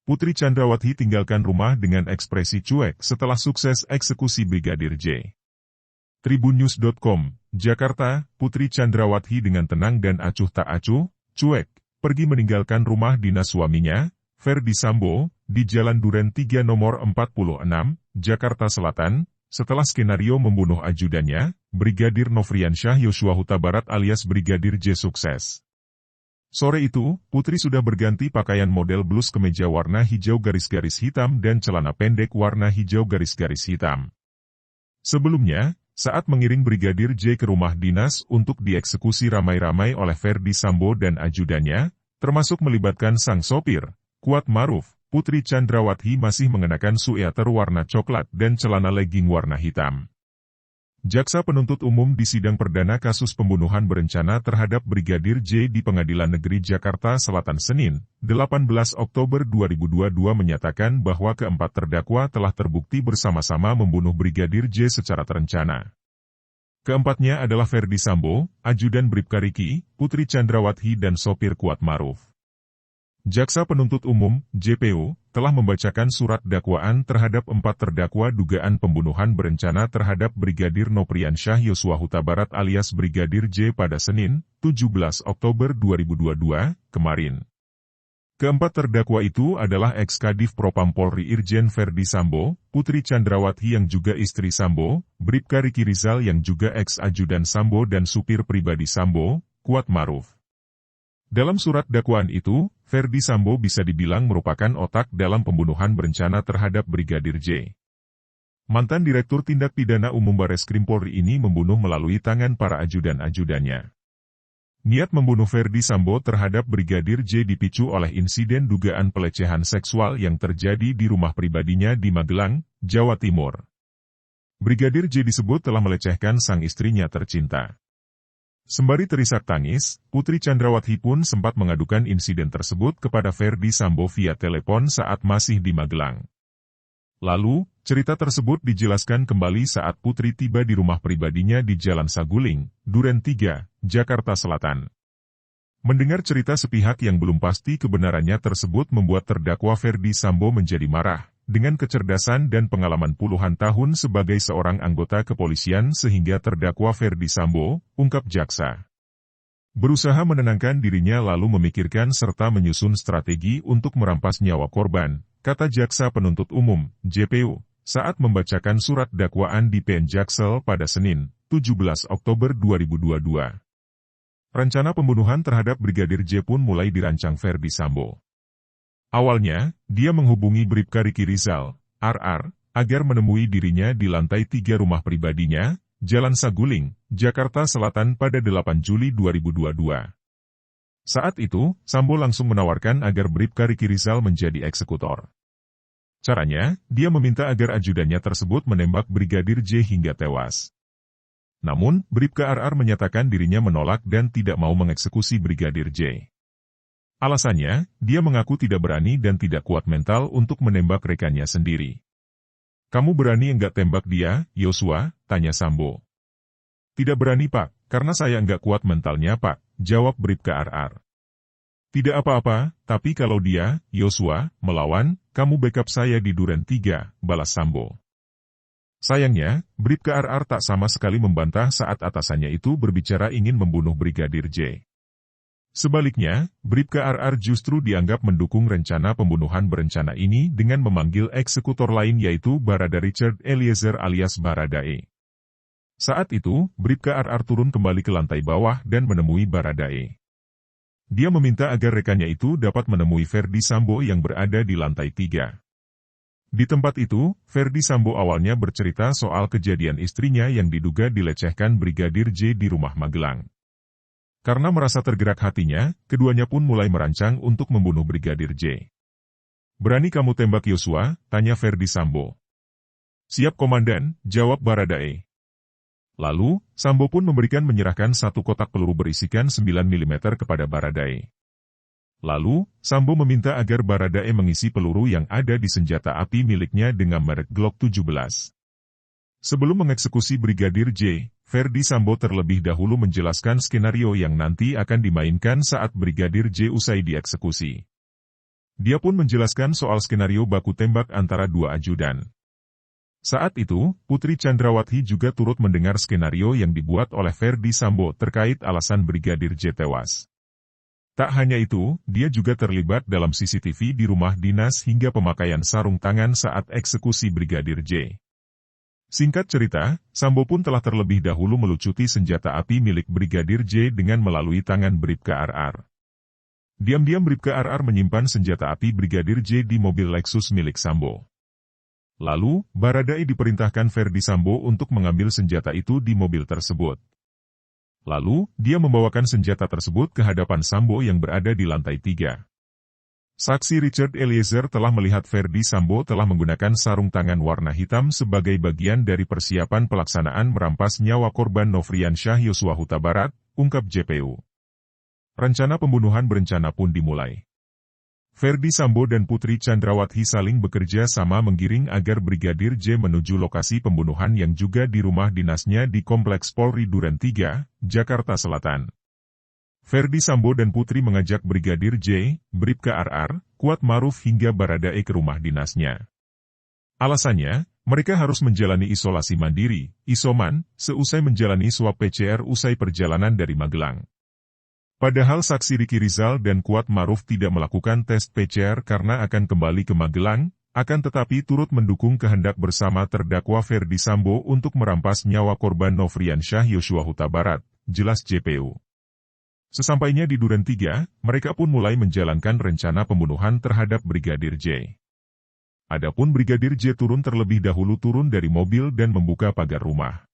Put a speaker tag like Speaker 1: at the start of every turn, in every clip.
Speaker 1: Putri Chandrawati tinggalkan rumah dengan ekspresi cuek setelah sukses eksekusi Brigadir J. Tribunnews.com, Jakarta, Putri Chandrawati dengan tenang dan acuh tak acuh, cuek, pergi meninggalkan rumah dinas suaminya, Ferdy Sambo, di Jalan Duren 3 nomor 46, Jakarta Selatan, setelah skenario membunuh ajudannya, Brigadir Nofriansyah Yosua Huta Barat alias Brigadir J sukses. Sore itu, Putri sudah berganti pakaian model blus kemeja warna hijau garis-garis hitam dan celana pendek warna hijau garis-garis hitam. Sebelumnya, saat mengiring Brigadir J ke rumah dinas untuk dieksekusi ramai-ramai oleh Ferdy Sambo dan ajudannya, termasuk melibatkan sang sopir, Kuat Maruf, Putri Chandrawati masih mengenakan sweater warna coklat dan celana legging warna hitam. Jaksa penuntut umum di sidang perdana kasus pembunuhan berencana terhadap Brigadir J di Pengadilan Negeri Jakarta Selatan Senin, 18 Oktober 2022 menyatakan bahwa keempat terdakwa telah terbukti bersama-sama membunuh Brigadir J secara terencana. Keempatnya adalah Ferdy Sambo, ajudan Bribka Riki, Putri Chandrawati dan sopir Kuat Maruf. Jaksa penuntut umum, JPU, telah membacakan surat dakwaan terhadap empat terdakwa dugaan pembunuhan berencana terhadap Brigadir Nofriansyah Yosua Huta Barat alias Brigadir J pada Senin, 17 Oktober 2022, kemarin. Keempat terdakwa itu adalah ex-Kadif Propam Polri Irjen Ferdy Sambo, Putri Chandrawati yang juga istri Sambo, Bribka Riki Rizal yang juga ex-ajudan Sambo dan supir pribadi Sambo, Kuat Maruf. Dalam surat dakwaan itu, Ferdy Sambo bisa dibilang merupakan otak dalam pembunuhan berencana terhadap Brigadir J. Mantan Direktur Tindak Pidana Umum Bareskrim Polri ini membunuh melalui tangan para ajudan-ajudannya. Niat membunuh Ferdy Sambo terhadap Brigadir J dipicu oleh insiden dugaan pelecehan seksual yang terjadi di rumah pribadinya di Magelang, Jawa Timur. Brigadir J disebut telah melecehkan sang istrinya tercinta. Sembari terisak tangis, Putri Chandrawati pun sempat mengadukan insiden tersebut kepada Ferdy Sambo via telepon saat masih di Magelang. Lalu, cerita tersebut dijelaskan kembali saat Putri tiba di rumah pribadinya di Jalan Saguling, Duren 3, Jakarta Selatan. Mendengar cerita sepihak yang belum pasti kebenarannya tersebut membuat terdakwa Ferdy Sambo menjadi marah. Dengan kecerdasan dan pengalaman puluhan tahun sebagai seorang anggota kepolisian sehingga terdakwa Ferdy Sambo, ungkap jaksa, berusaha menenangkan dirinya lalu memikirkan serta menyusun strategi untuk merampas nyawa korban, kata jaksa penuntut umum, JPU, saat membacakan surat dakwaan di PN Jaksel pada Senin, 17 Oktober 2022. Rencana pembunuhan terhadap Brigadir J pun mulai dirancang Ferdy Sambo. Awalnya, dia menghubungi Bribka Riki Rizal, RR, agar menemui dirinya di lantai 3 rumah pribadinya, Jalan Saguling, Jakarta Selatan pada 8 Juli 2022. Saat itu, Sambo langsung menawarkan agar Bribka Riki Rizal menjadi eksekutor. Caranya, dia meminta agar ajudannya tersebut menembak Brigadir J hingga tewas. Namun, Bribka RR menyatakan dirinya menolak dan tidak mau mengeksekusi Brigadir J. Alasannya, dia mengaku tidak berani dan tidak kuat mental untuk menembak rekannya sendiri. Kamu berani enggak tembak dia, Yosua? Tanya Sambo. Tidak berani Pak, karena saya enggak kuat mentalnya Pak, jawab Bribka RR. Tidak apa-apa, tapi kalau dia, Yosua, melawan, kamu backup saya di Duren 3, balas Sambo. Sayangnya, Bribka RR tak sama sekali membantah saat atasannya itu berbicara ingin membunuh Brigadir J. Sebaliknya, Bribka RR justru dianggap mendukung rencana pembunuhan berencana ini dengan memanggil eksekutor lain yaitu Barada Richard Eliezer alias Baradae. Saat itu, Bribka RR turun kembali ke lantai bawah dan menemui Baradae. Dia meminta agar rekannya itu dapat menemui Ferdy Sambo yang berada di lantai 3. Di tempat itu, Ferdy Sambo awalnya bercerita soal kejadian istrinya yang diduga dilecehkan Brigadir J di rumah Magelang. Karena merasa tergerak hatinya, keduanya pun mulai merancang untuk membunuh Brigadir J. Berani kamu tembak Yosua? Tanya Ferdy Sambo. Siap komandan, jawab Baradae. Lalu, Sambo pun menyerahkan satu kotak peluru berisikan 9 mm kepada Baradae. Lalu, Sambo meminta agar Baradae mengisi peluru yang ada di senjata api miliknya dengan merek Glock 17. Sebelum mengeksekusi Brigadir J, Ferdy Sambo terlebih dahulu menjelaskan skenario yang nanti akan dimainkan saat Brigadir J usai dieksekusi. Dia pun menjelaskan soal skenario baku tembak antara dua ajudan. Saat itu, Putri Chandrawati juga turut mendengar skenario yang dibuat oleh Ferdy Sambo terkait alasan Brigadir J tewas. Tak hanya itu, dia juga terlibat dalam CCTV di rumah dinas hingga pemakaian sarung tangan saat eksekusi Brigadir J. Singkat cerita, Sambo pun telah terlebih dahulu melucuti senjata api milik Brigadir J dengan melalui tangan Bribka RR. Diam-diam Bribka RR menyimpan senjata api Brigadir J di mobil Lexus milik Sambo. Lalu, Baradae diperintahkan Ferdy Sambo untuk mengambil senjata itu di mobil tersebut. Lalu, dia membawakan senjata tersebut ke hadapan Sambo yang berada di lantai 3. Saksi Richard Eliezer telah melihat Ferdy Sambo telah menggunakan sarung tangan warna hitam sebagai bagian dari persiapan pelaksanaan merampas nyawa korban Nofrian Syah Yosua Huta Barat, ungkap JPU. Rencana pembunuhan berencana pun dimulai. Ferdy Sambo dan Putri Chandrawati saling bekerja sama menggiring agar Brigadir J menuju lokasi pembunuhan yang juga di rumah dinasnya di Kompleks Polri Duren 3, Jakarta Selatan. Ferdy Sambo dan Putri mengajak Brigadir J, Bribka RR, Kuat Maruf hingga Baradae ke rumah dinasnya. Alasannya, mereka harus menjalani isolasi mandiri, isoman, seusai menjalani swab PCR usai perjalanan dari Magelang. Padahal saksi Riki Rizal dan Kuat Maruf tidak melakukan tes PCR karena akan kembali ke Magelang, akan tetapi turut mendukung kehendak bersama terdakwa Ferdy Sambo untuk merampas nyawa korban Nofrian Syah Yosua Huta Barat, jelas JPU. Sesampainya di Duren 3, mereka pun mulai menjalankan rencana pembunuhan terhadap Brigadir J. Adapun Brigadir J terlebih dahulu turun dari mobil dan membuka pagar rumah.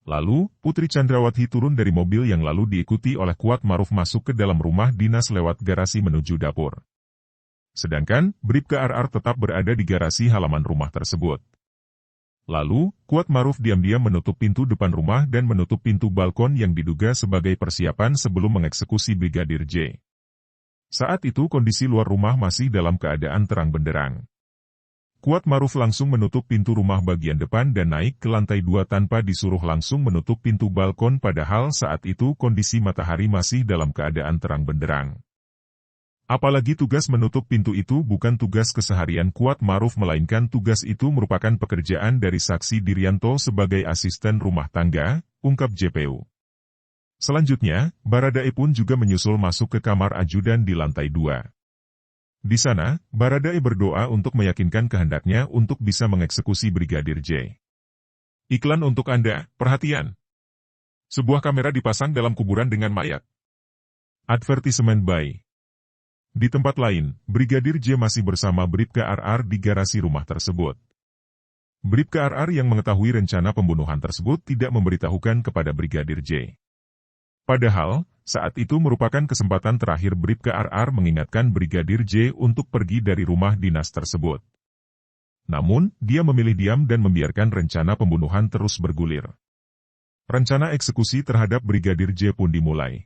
Speaker 1: Lalu, Putri Chandrawati turun dari mobil yang lalu diikuti oleh Kuat Maruf masuk ke dalam rumah dinas lewat garasi menuju dapur. Sedangkan, Bribka RR tetap berada di garasi halaman rumah tersebut. Lalu, Kuat Maruf diam-diam menutup pintu depan rumah dan menutup pintu balkon yang diduga sebagai persiapan sebelum mengeksekusi Brigadir J. Saat itu kondisi luar rumah masih dalam keadaan terang benderang. Kuat Maruf langsung menutup pintu rumah bagian depan dan naik ke lantai 2 tanpa disuruh langsung menutup pintu balkon padahal saat itu kondisi matahari masih dalam keadaan terang benderang. Apalagi tugas menutup pintu itu bukan tugas keseharian Kuat Maruf melainkan tugas itu merupakan pekerjaan dari saksi Diryanto sebagai asisten rumah tangga, ungkap JPU. Selanjutnya, Baradae pun juga menyusul masuk ke kamar ajudan di lantai 2. Di sana, Baradae berdoa untuk meyakinkan kehendaknya untuk bisa mengeksekusi Brigadir J. Iklan untuk Anda, perhatian. Sebuah kamera dipasang dalam kuburan dengan mayat. Advertisement by. Di tempat lain, Brigadir J masih bersama Bribka RR di garasi rumah tersebut. Bribka RR yang mengetahui rencana pembunuhan tersebut tidak memberitahukan kepada Brigadir J. Padahal, saat itu merupakan kesempatan terakhir Bribka RR mengingatkan Brigadir J untuk pergi dari rumah dinas tersebut. Namun, dia memilih diam dan membiarkan rencana pembunuhan terus bergulir. Rencana eksekusi terhadap Brigadir J pun dimulai.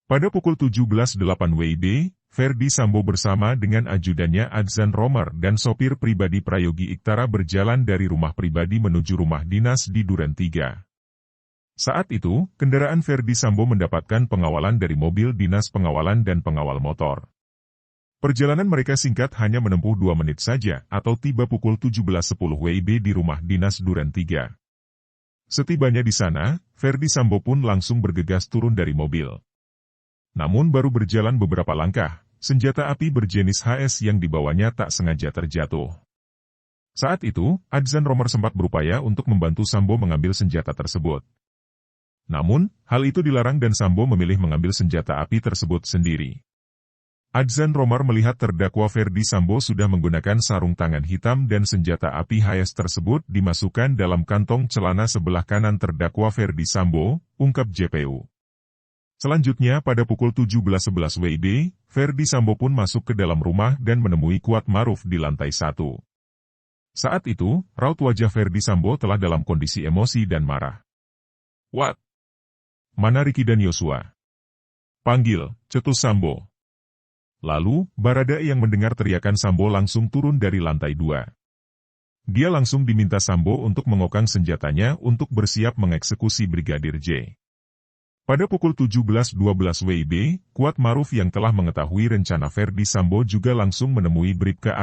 Speaker 1: Pada pukul 17.08 WIB, Ferdy Sambo bersama dengan ajudannya Adzan Romer dan sopir pribadi Prayogi Iktara berjalan dari rumah pribadi menuju rumah dinas di Duren 3. Saat itu, kendaraan Ferdy Sambo mendapatkan pengawalan dari mobil dinas pengawalan dan pengawal motor. Perjalanan mereka singkat hanya menempuh 2 menit saja atau tiba pukul 17.10 WIB di rumah dinas Duren 3. Setibanya di sana, Ferdy Sambo pun langsung bergegas turun dari mobil. Namun baru berjalan beberapa langkah, senjata api berjenis HS yang dibawanya tak sengaja terjatuh. Saat itu, Adzan Romer sempat berupaya untuk membantu Sambo mengambil senjata tersebut. Namun, hal itu dilarang dan Sambo memilih mengambil senjata api tersebut sendiri. Adzan Romer melihat terdakwa Ferdy Sambo sudah menggunakan sarung tangan hitam dan senjata api HS tersebut dimasukkan dalam kantong celana sebelah kanan terdakwa Ferdy Sambo, ungkap JPU. Selanjutnya pada pukul 17.11 WIB, Ferdy Sambo pun masuk ke dalam rumah dan menemui Kuat Maruf di lantai 1. Saat itu, raut wajah Ferdy Sambo telah dalam kondisi emosi dan marah. "What? Mana Riki dan Yosua? Panggil, cetus Sambo." Lalu, Baradae yang mendengar teriakan Sambo langsung turun dari lantai 2. Dia langsung diminta Sambo untuk mengokang senjatanya untuk bersiap mengeksekusi Brigadir J. Pada pukul 17.12 WIB, Kuat Maruf yang telah mengetahui rencana Verdi Sambo juga langsung menemui Bribka